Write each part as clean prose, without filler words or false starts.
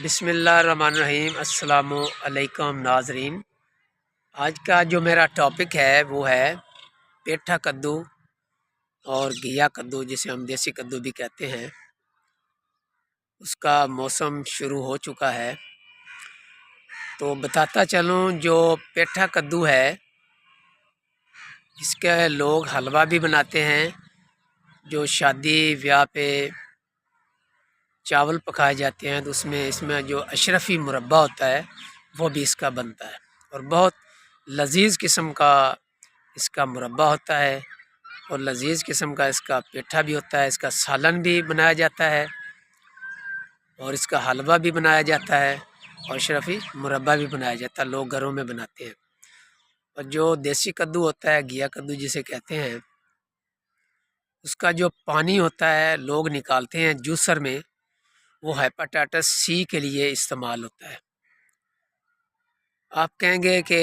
بسم اللہ الرحمن الرحیم۔ السلام علیکم ناظرین، آج کا جو میرا ٹاپک ہے وہ ہے پیٹھا کدو اور گھیا کدو، جسے ہم دیسی کدو بھی کہتے ہیں۔ اس کا موسم شروع ہو چکا ہے، تو بتاتا چلوں جو پیٹھا کدو ہے اس کے لوگ حلوہ بھی بناتے ہیں، جو شادی بیاہ پہ چاول پکائے جاتے ہیں تو اس میں جو اشرفی مربع ہوتا ہے وہ بھی اس کا بنتا ہے، اور بہت لذیذ قسم کا اس کا مربع ہوتا ہے، اور لذیذ قسم کا اس کا پیٹھا بھی ہوتا ہے۔ اس کا سالن بھی بنایا جاتا ہے، اور اس کا حلوہ بھی بنایا جاتا ہے، اور اشرفی مربع بھی بنایا جاتا ہے، لوگ گھروں میں بناتے ہیں۔ اور جو دیسی کدو ہوتا ہے، گھیا کدو جسے کہتے ہیں، اس کا جو پانی ہوتا ہے لوگ نکالتے ہیں جوسر میں، وہ ہیپاٹائٹس سی کے لیے استعمال ہوتا ہے۔ آپ کہیں گے کہ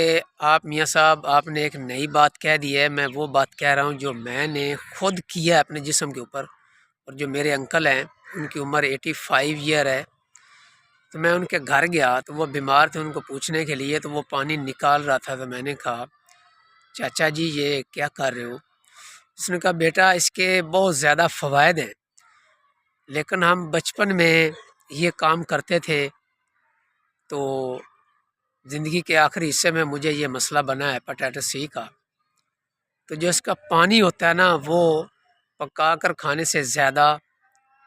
آپ میاں صاحب آپ نے ایک نئی بات کہہ دی ہے، میں وہ بات کہہ رہا ہوں جو میں نے خود کیا ہے اپنے جسم کے اوپر، اور جو میرے انکل ہیں ان کی عمر 85 ایئر ہے، تو میں ان کے گھر گیا تو وہ بیمار تھے، ان کو پوچھنے کے لیے، تو وہ پانی نکال رہا تھا، تو میں نے کہا چاچا جی یہ کیا کر رہے ہو؟ اس نے کہا بیٹا اس کے بہت زیادہ فوائد ہیں، لیکن ہم بچپن میں یہ کام کرتے تھے تو زندگی کے آخری حصے میں مجھے یہ مسئلہ بنا ہے ہیپاٹائٹس سی کا۔ تو جو اس کا پانی ہوتا ہے نا، وہ پکا کر کھانے سے زیادہ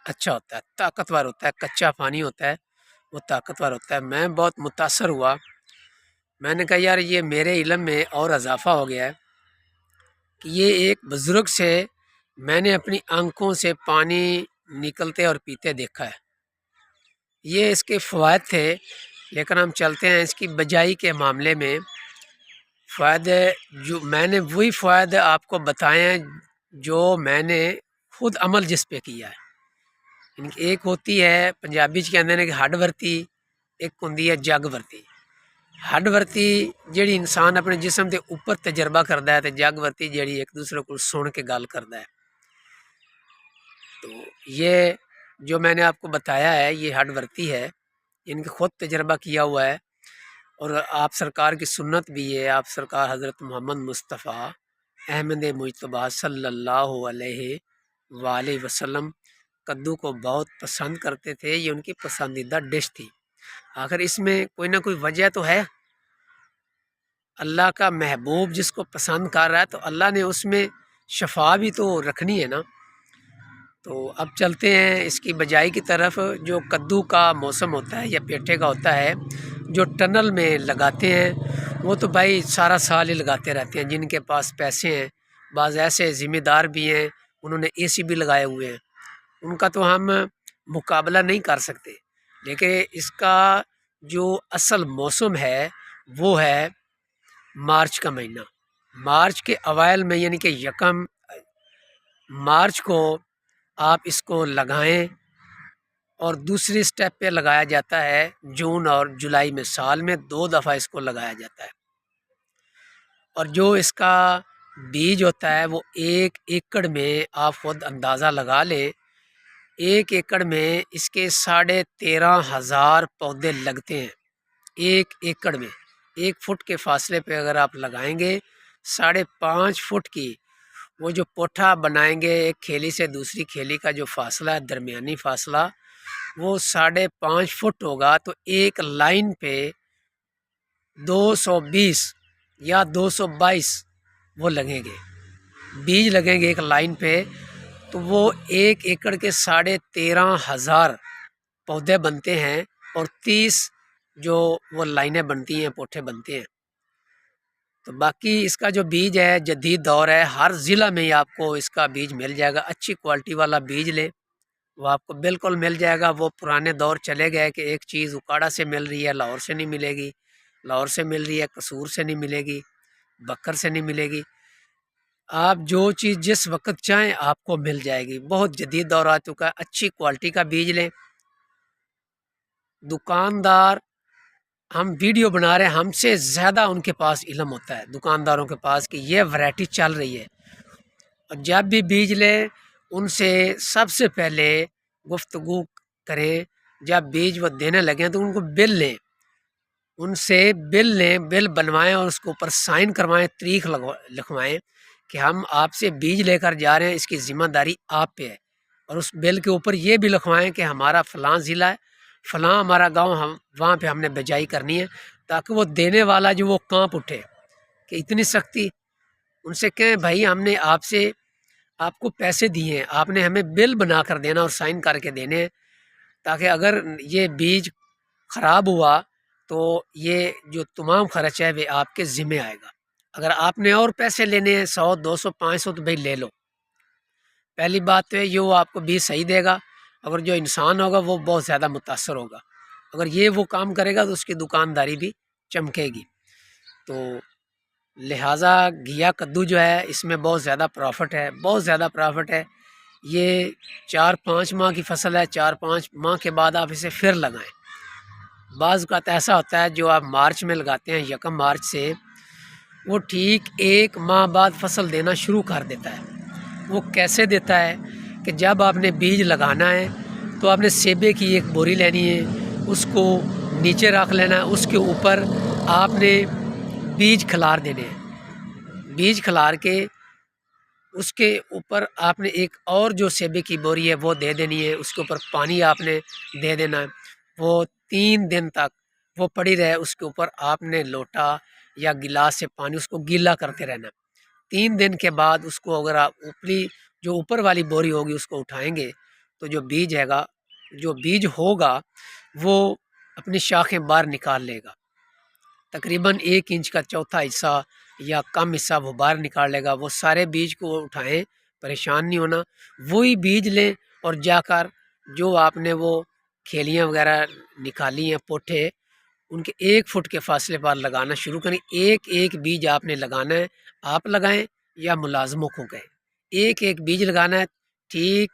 اچھا ہوتا ہے، طاقتور ہوتا ہے، کچا پانی ہوتا ہے وہ طاقتور ہوتا ہے۔ میں بہت متاثر ہوا، میں نے کہا یار یہ میرے علم میں اور اضافہ ہو گیا ہے کہ یہ ایک بزرگ سے میں نے اپنی آنکھوں سے پانی نکلتے اور پیتے دیکھا ہے۔ یہ اس کے فوائد تھے، لیکن ہم چلتے ہیں اس کی بجائی کے معاملے میں۔ فوائد جو میں نے وہی فوائد آپ کو بتائے ہیں جو میں نے خود عمل جس پہ کیا ہے۔ ایک ہوتی ہے پنجابی کے اندر کہ ہڈ ورتی، ایک ہوتی ہے جگ ورتی۔ ہڈ ورتی جیڑی انسان اپنے جسم کے اوپر تجربہ کرتا ہے، تو جگ ورتی جیڑی ایک دوسرے کو سن کے گل کرتا ہے۔ تو یہ جو میں نے آپ کو بتایا ہے یہ ہڈ ورتی ہے، ان کے خود تجربہ کیا ہوا ہے، اور آپ سرکار کی سنت بھی ہے۔ آپ سرکار حضرت محمد مصطفیٰ احمد مجتبیٰ صلی اللہ علیہ وآلہ وسلم کدو کو بہت پسند کرتے تھے، یہ ان کی پسندیدہ ڈش تھی۔ آخر اس میں کوئی نہ کوئی وجہ تو ہے، اللہ کا محبوب جس کو پسند کر رہا ہے تو اللہ نے اس میں شفا بھی تو رکھنی ہے نا۔ تو اب چلتے ہیں اس کی بجائی کی طرف۔ جو کدو کا موسم ہوتا ہے یا پیٹھے کا ہوتا ہے، جو ٹنل میں لگاتے ہیں وہ تو بھائی سارا سال ہی لگاتے رہتے ہیں، جن کے پاس پیسے ہیں۔ بعض ایسے ذمہ دار بھی ہیں، انہوں نے اے سی بھی لگائے ہوئے ہیں، ان کا تو ہم مقابلہ نہیں کر سکتے۔ لیکن اس کا جو اصل موسم ہے وہ ہے مارچ کا مہینہ۔ مارچ کے اوائل میں، یعنی کہ یکم مارچ کو آپ اس کو لگائیں، اور دوسری سٹیپ پہ لگایا جاتا ہے جون اور جولائی میں، سال میں 2 دفعہ اس کو لگایا جاتا ہے۔ اور جو اس کا بیج ہوتا ہے وہ 1 ایکڑ میں آپ خود اندازہ لگا لیں، 1 ایکڑ میں اس کے 13,500 پودے لگتے ہیں۔ 1 ایکڑ میں 1 فٹ کے فاصلے پہ اگر آپ لگائیں گے، 5.5 فٹ کی وہ جو پوٹھا بنائیں گے، ایک کھیلی سے دوسری کھیلی کا جو فاصلہ ہے، درمیانی فاصلہ، وہ 5.5 فٹ ہوگا۔ تو ایک لائن پہ 220 یا 222 وہ لگیں گے، بیج لگیں گے ایک لائن پہ، تو وہ 1 ایکڑ کے 13,500 پودے بنتے ہیں، اور 30 جو وہ لائنیں بنتی ہیں، پوٹھے بنتے ہیں۔ تو باقی اس کا جو بیج ہے جدید دور ہے، ہر ضلع میں آپ کو اس کا بیج مل جائے گا۔ اچھی کوالٹی والا بیج لیں، وہ آپ کو بالکل مل جائے گا۔ وہ پرانے دور چلے گئے کہ ایک چیز اکاڑا سے مل رہی ہے لاہور سے نہیں ملے گی، لاہور سے مل رہی ہے قصور سے نہیں ملے گی، بکر سے نہیں ملے گی۔ آپ جو چیز جس وقت چاہیں آپ کو مل جائے گی۔ بہت جدید دور آ چکا ہے، اچھی کوالٹی کا بیج لیں۔ دکاندار، ہم ویڈیو بنا رہے ہیں، ہم سے زیادہ ان کے پاس علم ہوتا ہے دکانداروں کے پاس کہ یہ ورائٹی چل رہی ہے۔ اور جب بھی بیج لیں ان سے سب سے پہلے گفتگو کریں جب بیج وہ دینے لگے ہیں تو ان کو بل لیں، ان سے بل لیں، بل بنوائیں اور اس کے اوپر سائن کروائیں، تاریخ لکھوائیں کہ ہم آپ سے بیج لے کر جا رہے ہیں، اس کی ذمہ داری آپ پہ ہے، اور اس بل کے اوپر یہ بھی لکھوائیں کہ ہمارا فلاں ضلع ہے، فلاں ہمارا گاؤں، ہم وہاں پہ ہم نے بجائی کرنی ہے، تاکہ وہ دینے والا جو وہ کانپ اٹھے کہ اتنی سختی۔ ان سے کہیں بھائی ہم نے آپ کو پیسے دیے ہیں، آپ نے ہمیں بل بنا کر دینا اور سائن کر کے دینے ہیں، تاکہ اگر یہ بیج خراب ہوا تو یہ جو تمام خرچ ہے وہ آپ کے ذمہ آئے گا۔ اگر آپ نے اور پیسے لینے ہیں 100 200 500 تو بھائی لے لو۔ پہلی بات تو ہے یہ وہ آپ کو بیج صحیح دے گا، اگر جو انسان ہوگا وہ بہت زیادہ متاثر ہوگا، اگر یہ وہ کام کرے گا تو اس کی دکانداری بھی چمکے گی۔ تو لہٰذا گھیا کدو جو ہے اس میں بہت زیادہ پرافٹ ہے، بہت زیادہ پرافٹ ہے۔ یہ 4-5 ماہ کی فصل ہے، 4-5 ماہ کے بعد آپ اسے پھر لگائیں۔ بعض اوقات ایسا ہوتا ہے جو آپ مارچ میں لگاتے ہیں 1 مارچ سے، وہ ٹھیک 1 ماہ بعد فصل دینا شروع کر دیتا ہے۔ وہ کیسے دیتا ہے کہ جب آپ نے بیج لگانا ہے تو آپ نے سیبے کی ایک بوری لینی ہے، اس کو نیچے رکھ لینا ہے، اس کے اوپر آپ نے بیج کھلار دینے ہیں، بیج کھلار کے اس کے اوپر آپ نے ایک اور جو سیبے کی بوری ہے وہ دے دینی ہے، اس کے اوپر پانی آپ نے دے دینا ہے، وہ 3 دن تک وہ پڑی رہے، اس کے اوپر آپ نے لوٹا یا گلاس سے پانی اس کو گیلا کرتے رہنا۔ 3 دن کے بعد اس کو اگر آپ اوپر والی بوری ہوگی اس کو اٹھائیں گے تو جو بیج ہوگا وہ اپنی شاخیں باہر نکال لے گا، تقریباً 1 انچ کا چوتھا حصہ یا کم حصہ وہ باہر نکال لے گا۔ وہ سارے بیج کو اٹھائیں، پریشان نہیں ہونا، وہی بیج لیں اور جا کر جو آپ نے وہ کھیلیاں وغیرہ نکالی ہیں پوٹھے، ان کے 1 فٹ کے فاصلے پر لگانا شروع کریں۔ ایک بیج آپ نے لگانا ہے، آپ لگائیں یا ملازموں کو کہیں، ایک بیج لگانا ہے۔ ٹھیک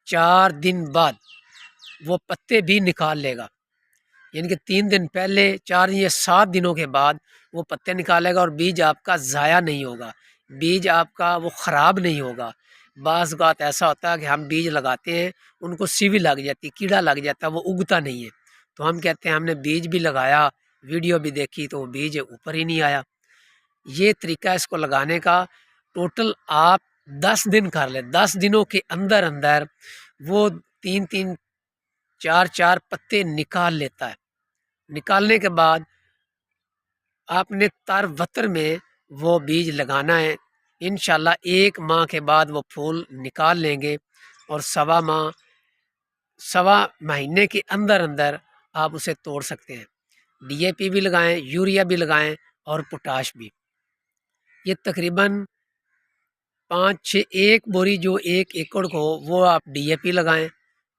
4 دن بعد وہ پتے بھی نکال لے گا، یعنی کہ 3 دن پہلے 4 یا 7 دنوں کے بعد وہ پتے نکالے گا، اور بیج آپ کا ضائع نہیں ہوگا، بیج آپ کا وہ خراب نہیں ہوگا۔ بعض اوقات ایسا ہوتا ہے کہ ہم بیج لگاتے ہیں، ان کو سیوی لگ جاتی، کیڑا لگ جاتا ہے، وہ اگتا نہیں ہے، تو ہم کہتے ہیں ہم نے بیج بھی لگایا، ویڈیو بھی دیکھی تو وہ بیج اوپر ہی نہیں آیا۔ یہ طریقہ اس کو لگانے کا ٹوٹل آپ 10 دن کر لیں، 10 دنوں کے اندر اندر وہ 3 4 پتے نکال لیتا ہے۔ نکالنے کے بعد آپ نے تر وتر میں وہ بیج لگانا ہے، انشاءاللہ 1 ماہ کے بعد وہ پھول نکال لیں گے، اور سوا مہینے کے اندر اندر آپ اسے توڑ سکتے ہیں۔ ڈی اے پی بھی لگائیں، یوریا بھی لگائیں اور پوٹاش بھی۔ یہ تقریباً 5-6 ایک بوری جو 1 ایکڑ کو وہ آپ ڈی اے پی لگائیں،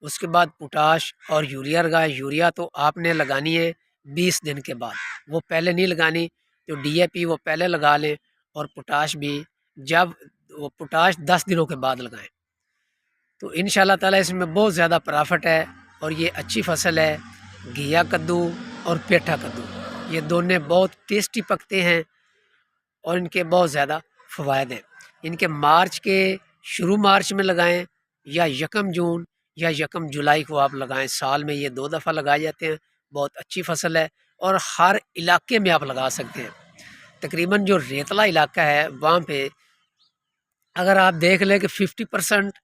اس کے بعد پوٹاش اور یوریا لگائیں۔ یوریا تو آپ نے لگانی ہے 20 دن کے بعد، وہ پہلے نہیں لگانی، جو ڈی اے پی وہ پہلے لگا لیں، اور پوٹاش بھی جب وہ پوٹاش 10 دنوں کے بعد لگائیں۔ تو انشاءاللہ تعالیٰ اس میں بہت زیادہ پرافٹ ہے، اور یہ اچھی فصل ہے۔ گھیا کدو اور پیٹھا کدو یہ دونوں بہت ٹیسٹی پکتے ہیں، اور ان کے بہت زیادہ فوائد ہیں۔ ان کے شروع مارچ میں لگائیں، یا 1 جون یا 1 جولائی کو آپ لگائیں، سال میں یہ 2 دفعہ لگائے جاتے ہیں۔ بہت اچھی فصل ہے، اور ہر علاقے میں آپ لگا سکتے ہیں۔ تقریباً جو ریتلا علاقہ ہے وہاں پہ اگر آپ دیکھ لیں کہ 50%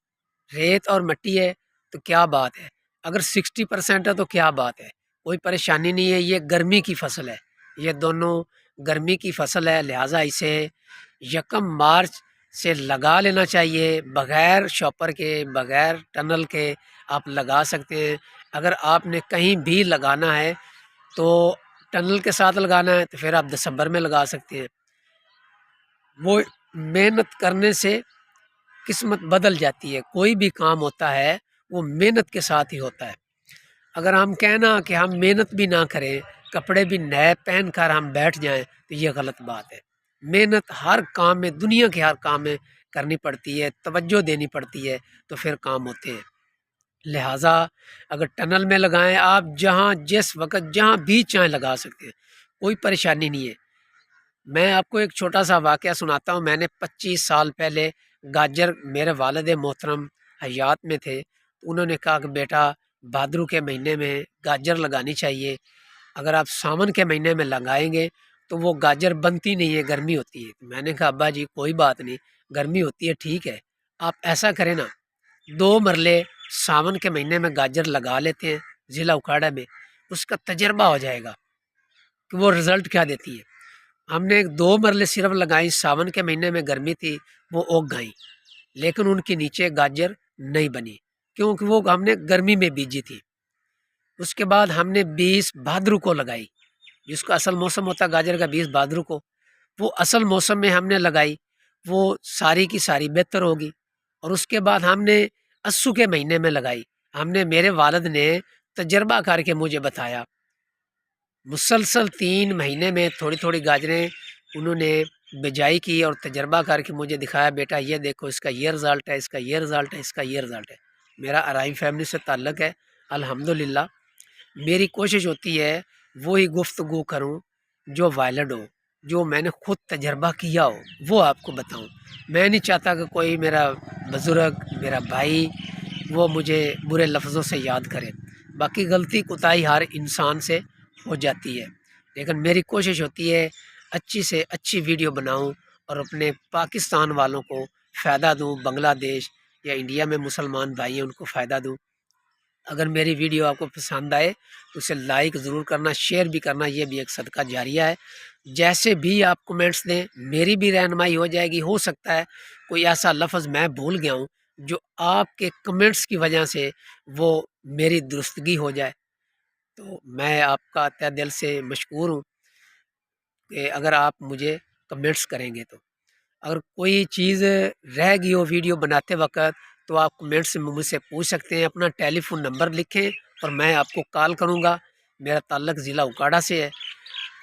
ریت اور مٹی ہے تو کیا بات ہے، اگر 60% ہے تو کیا بات ہے، کوئی پریشانی نہیں ہے۔ یہ گرمی کی فصل ہے، یہ دونوں گرمی کی فصل ہے، لہٰذا اسے 1 مارچ سے لگا لینا چاہیے، بغیر شاپر کے، بغیر ٹنل کے آپ لگا سکتے ہیں۔ اگر آپ نے کہیں بھی لگانا ہے تو ٹنل کے ساتھ لگانا ہے تو پھر آپ دسمبر میں لگا سکتے ہیں۔ وہ محنت کرنے سے قسمت بدل جاتی ہے، کوئی بھی کام ہوتا ہے وہ محنت کے ساتھ ہی ہوتا ہے۔ اگر ہم کہنا کہ ہم محنت بھی نہ کریں، کپڑے بھی نئے پہن کر ہم بیٹھ جائیں تو یہ غلط بات ہے۔ محنت ہر کام میں، دنیا کے ہر کام میں کرنی پڑتی ہے، توجہ دینی پڑتی ہے، تو پھر کام ہوتے ہیں۔ لہٰذا اگر ٹنل میں لگائیں، آپ جہاں جس وقت جہاں بھی چاہیں لگا سکتے ہیں، کوئی پریشانی نہیں ہے۔ میں آپ کو ایک چھوٹا سا واقعہ سناتا ہوں۔ میں نے 25 سال پہلے گاجر، میرے والد محترم حیات میں تھے، انہوں نے کہا کہ بیٹا بھادرو کے مہینے میں گاجر لگانی چاہیے۔ اگر آپ ساون کے مہینے میں لگائیں گے تو وہ گاجر بنتی نہیں ہے، گرمی ہوتی ہے۔ میں نے کہا ابا جی کوئی بات نہیں، گرمی ہوتی ہے ٹھیک ہے، آپ ایسا کریں نا 2 مرلے ساون کے مہینے میں گاجر لگا لیتے ہیں ضلع اکھاڑا میں، اس کا تجربہ ہو جائے گا کہ وہ رزلٹ کیا دیتی ہے۔ ہم نے 2 مرلے صرف لگائی، ساون کے مہینے میں گرمی تھی، وہ اگ گئیں، لیکن ان کے نیچے گاجر نہیں بنی کیونکہ وہ ہم نے گرمی میں بیجی تھی۔ اس کے بعد ہم نے 20 بھادرو کو لگائی، جس کا اصل موسم ہوتا ہے گاجر کا 20 بھادرو کو، وہ اصل موسم میں ہم نے لگائی، وہ ساری کی ساری بہتر ہوگی۔ اور اس کے بعد ہم نے اسو کے مہینے میں لگائی، ہم نے میرے والد نے تجربہ کر کے مجھے بتایا، مسلسل 3 مہینے میں تھوڑی تھوڑی گاجریں انہوں نے بجائی کی اور تجربہ کر کے مجھے دکھایا، بیٹا یہ دیکھو اس کا یہ رزلٹ ہے، اس کا یہ رزلٹ ہے، اس کا یہ رزلٹ ہے۔ میرا ارائم فیملی سے تعلق ہے الحمدللہ۔ میری کوشش ہوتی ہے وہی گفتگو کروں جو وائلڈ ہو، جو میں نے خود تجربہ کیا ہو، وہ آپ کو بتاؤں۔ میں نہیں چاہتا کہ کوئی میرا بزرگ، میرا بھائی وہ مجھے برے لفظوں سے یاد کرے۔ باقی غلطی کوتاہی ہر انسان سے ہو جاتی ہے، لیکن میری کوشش ہوتی ہے اچھی سے اچھی ویڈیو بناؤں اور اپنے پاکستان والوں کو فائدہ دوں، بنگلہ دیش یا انڈیا میں مسلمان بھائی ہیں ان کو فائدہ دوں۔ اگر میری ویڈیو آپ کو پسند آئے تو اسے لائک ضرور کرنا، شیئر بھی کرنا، یہ بھی ایک صدقہ جاریہ ہے۔ جیسے بھی آپ کمنٹس دیں میری بھی رہنمائی ہو جائے گی۔ ہو سکتا ہے کوئی ایسا لفظ میں بھول گیا ہوں جو آپ کے کمنٹس کی وجہ سے وہ میری درستگی ہو جائے، تو میں آپ کا تہ دل سے مشکور ہوں کہ اگر آپ مجھے کمنٹس کریں گے۔ تو اگر کوئی چیز رہ گئی ہو ویڈیو بناتے وقت تو آپ کمنٹس میں مجھ سے پوچھ سکتے ہیں، اپنا ٹیلی فون نمبر لکھیں اور میں آپ کو کال کروں گا۔ میرا تعلق ضلع اکاڑا سے ہے،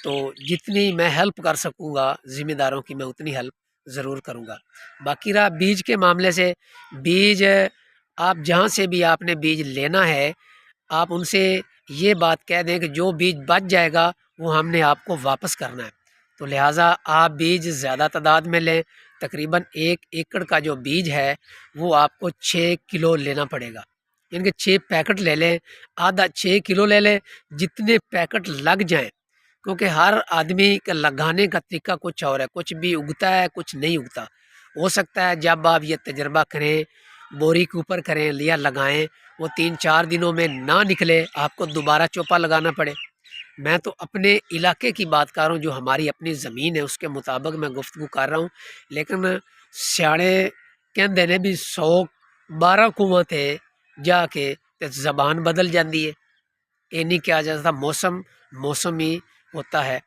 تو جتنی میں ہیلپ کر سکوں گا ذمہ داروں کی میں اتنی ہیلپ ضرور کروں گا۔ باقی رہا بیج کے معاملے سے، بیج آپ جہاں سے بھی آپ نے بیج لینا ہے آپ ان سے یہ بات کہہ دیں کہ جو بیج بچ جائے گا وہ ہم نے آپ کو واپس کرنا ہے، تو لہٰذا آپ بیج زیادہ تعداد میں لیں۔ تقریباً 1 ایکڑ کا جو بیج ہے وہ آپ کو 6 کلو لینا پڑے گا، یعنی کہ 6 پیکٹ لے لیں، آدھا 6 کلو لے لیں، جتنے پیکٹ لگ جائیں، کیونکہ ہر آدمی کا لگانے کا طریقہ کچھ اور ہے، کچھ بھی اگتا ہے کچھ نہیں اگتا۔ ہو سکتا ہے جب آپ یہ تجربہ کریں، بوری کے اوپر کریں یا لگائیں، وہ 3 4 دنوں میں نہ نکلے، آپ کو دوبارہ چوپا لگانا پڑے۔ میں تو اپنے علاقے کی بات کر رہا ہوں، جو ہماری اپنی زمین ہے اس کے مطابق میں گفتگو کر رہا ہوں، لیکن سیاڑے کہندے نے بھی 112 کنواں تھے جا کے تے زبان بدل جاندی ہے، یہ نہیں کیا جاتا، موسم ہی ہوتا ہے،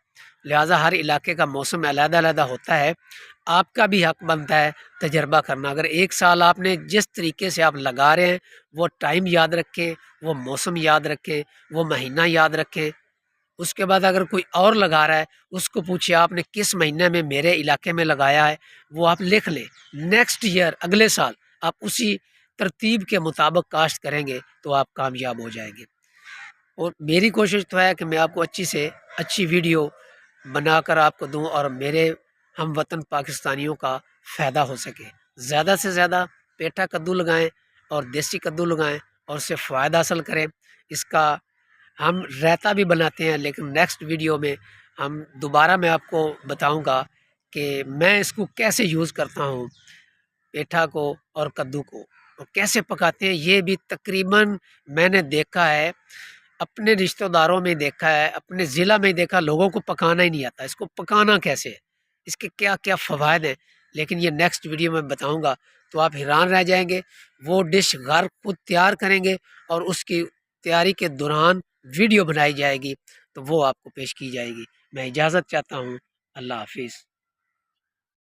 لہٰذا ہر علاقے کا موسم علیحدہ علیحدہ ہوتا ہے۔ آپ کا بھی حق بنتا ہے تجربہ کرنا۔ اگر 1 سال آپ نے جس طریقے سے آپ لگا رہے ہیں وہ ٹائم یاد رکھیں، وہ موسم یاد رکھیں، وہ مہینہ یاد رکھیں۔ اس کے بعد اگر کوئی اور لگا رہا ہے اس کو پوچھے آپ نے کس مہینے میں میرے علاقے میں لگایا ہے، وہ آپ لکھ لیں، نیکسٹ ایئر اگلے سال آپ اسی ترتیب کے مطابق کاشت کریں گے تو آپ کامیاب ہو جائیں گے۔ اور میری کوشش تو ہے کہ میں آپ کو اچھی سے اچھی ویڈیو بنا کر آپ کو دوں اور میرے ہم وطن پاکستانیوں کا فائدہ ہو سکے۔ زیادہ سے زیادہ پیٹھا کدو لگائیں اور دیسی کدو لگائیں اور اس سے فائدہ حاصل کریں۔ اس کا ہم رائتا بھی بناتے ہیں، لیکن نیکسٹ ویڈیو میں ہم دوبارہ میں آپ کو بتاؤں گا کہ میں اس کو کیسے یوز کرتا ہوں، پیٹھا کو اور کدو کو، اور کیسے پکاتے ہیں۔ یہ بھی تقریباً میں نے دیکھا ہے، اپنے رشتہ داروں میں دیکھا ہے، اپنے ضلع میں دیکھا، لوگوں کو پکانا ہی نہیں آتا۔ اس کو پکانا کیسے ہے، اس کے کیا کیا فوائد ہیں، لیکن یہ نیکسٹ ویڈیو میں بتاؤں گا تو آپ حیران رہ جائیں گے۔ وہ ڈش گھر خود تیار کریں گے اور اس کی تیاری کے دوران ویڈیو بنائی جائے گی تو وہ آپ کو پیش کی جائے گی۔ میں اجازت چاہتا ہوں، اللہ حافظ۔